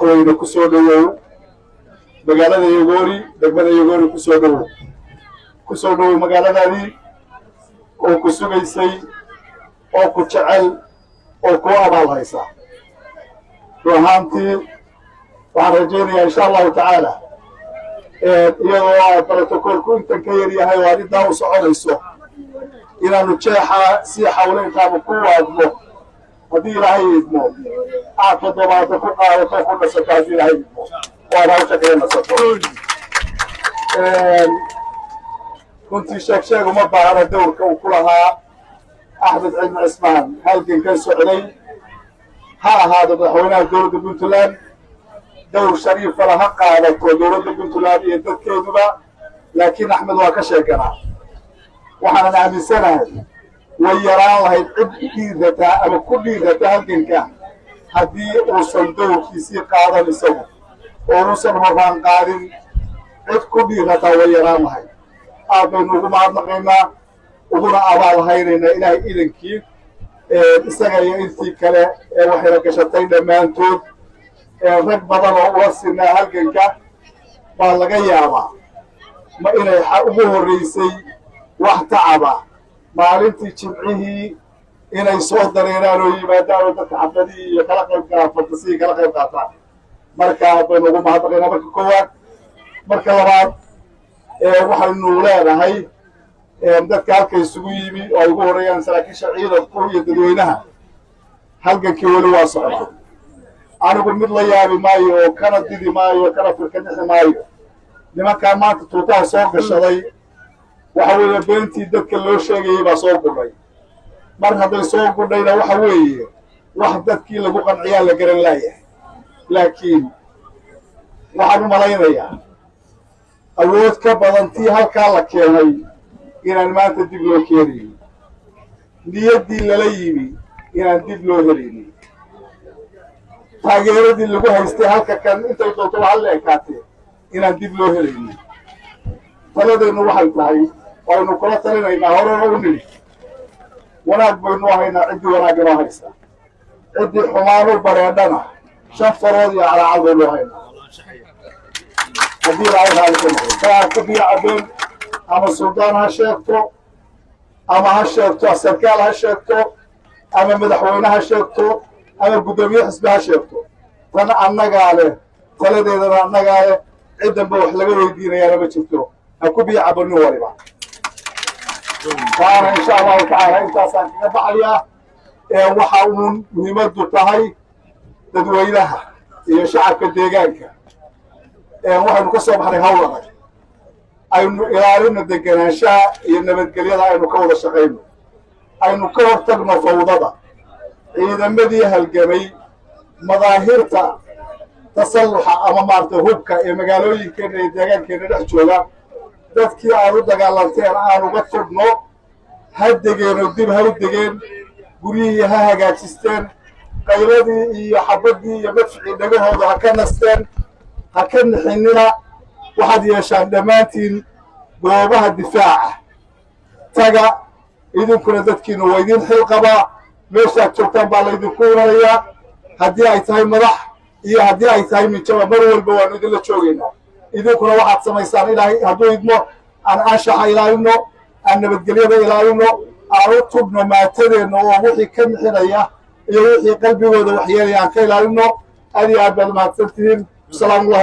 وين كسودو مقالة يغوري دقمنا يغوري كسودو مقالة دي أو كسوغيسي أو كتشعل أو كو أبال هيسا وهانتي وحرجيني إن شاء الله تعالى iyadoo protocol inta ka yar yahay waalida u soconayso inaanu jeexa si xawleyntaaba ku waadno haddii ilaahay idmo aad toddobaad ku qaadato ku dhasato haddii ilaahay idmo waana hawsha kaga nasato runtii sheeg uma baahana dowrka uu ku lahaa axmed cilmi cismaan halkan ka socday ha ahaado madaxweynaha dowladda puntland دور شريف لها قاعدة ودورة بنتلاد يدكيدوبا لكن أحمد واكشيكنا وحنا نعمل سنة ويراه هاي عبد أما كل ذاتا هالكنكا هدي أوصل دور كيسي قاعدة لسوه وروسل مرفان قادم عد كل ذاتا ويراه هاي أبن نقوم عدنا قيمة وقنا أبال هايرنا إلهي إذنكي إستغير إنتي كلا وحيرا كشتين لما أنتود rag badan oo uga sinaa halganka baa laga yaabaa ma inay ugu horeysay wax tacaba maalintii jimcihii inay soo dareeraan oo yimaadaan oo dadka xafladii iyo kala qayb qaataan kala qayb qaataan marka baynu ugu mahadnaqaynaa marka koowaad marka labaad waxaynu leenahay dadka halka isugu yimi oo ugu horeeyaan saraakiisha ciidanku iyo dadweynaha halgankii weli waa socdaa anigu mid la yaabi maayo oo kana didi maayo kana firkanixi maayo nimankaan maanta tuutaha soo gashaday waxa weeye beentii dadka loo sheegayay baa soo gudhay mar hadday soo gudhayna waxa weeye wax dadkii lagu qanciyaa la garan laayahay laakiin waxaan u malaynayaa awood ka badan tii halkaa la keenay inaan maanta dib loo keenaynin niyaddii lala yimi inaan dib loo helaynin taageeradii lagu haystay halka kan intay doonto hal la ekaatee inaan dib loo helaynin taladaynu waxay tahay waynu kula talinaynaa horena u nidhi wanaag baynu haynaa ciddii wanaagganoo haysa ciddii xumaanu bareedhana shan farood iyo calaacal baynu haynaa haddii ilaahay raali ka noqdo kaa ku biyo cabeen ama suldaan ha sheegto ama ha sheegto sarkaal ha sheegto ama madaxweyne ha sheegto أنا قدامي حسبها شيفتو فأنا النجالة ثلاثة النجالة عدة بروح لقوا يدينا يا رب شفتو أكو بيع بالنور بقى فأنا إن شاء الله تعالى أنت أصلا بعليا وحاولون نمدوا تهاي تدوينها يا شعب كديجانك واحد مكسر بحري هولا أي إلى الدجاجة شاء ينبت قليلا أي نكود الشقيم أي نكود تجمع فوضى ciidamadii halgamay madaahirta tasalluxa ama maartay hubka ee magaalooyinkeena iyo deegaankeena dhex jooga dadkii aad u dagaalanteen aan uga tubno ha degeen oo dib ha u degeen guryihii ha hagaajisteen qayladii iyo xabadii iyo madficii dhagahooda ha ka nasteen ha ka nixinina waxaad yeeshaan dhammaantiin goobaha difaaca taga idinkuna dadkiina waa idin xil qabaa meeshaad joogtaan baa laydinku imanayaa haddii ay tahay madax iyo haddii ay tahay minjaba mar walba waanu idinla joogaynaa idinkuna waxaad samaysaan ilaahay hadduu idmo aan anshaxa ilaalino aan nabadgelyada ilaalino aan u tubno maatadeenna oo wixii ka mixinaya iyo wixii qalbigooda waxyeelaya aan ka ilaalino aad iyo aad baad mahadsantihiin salaamullahi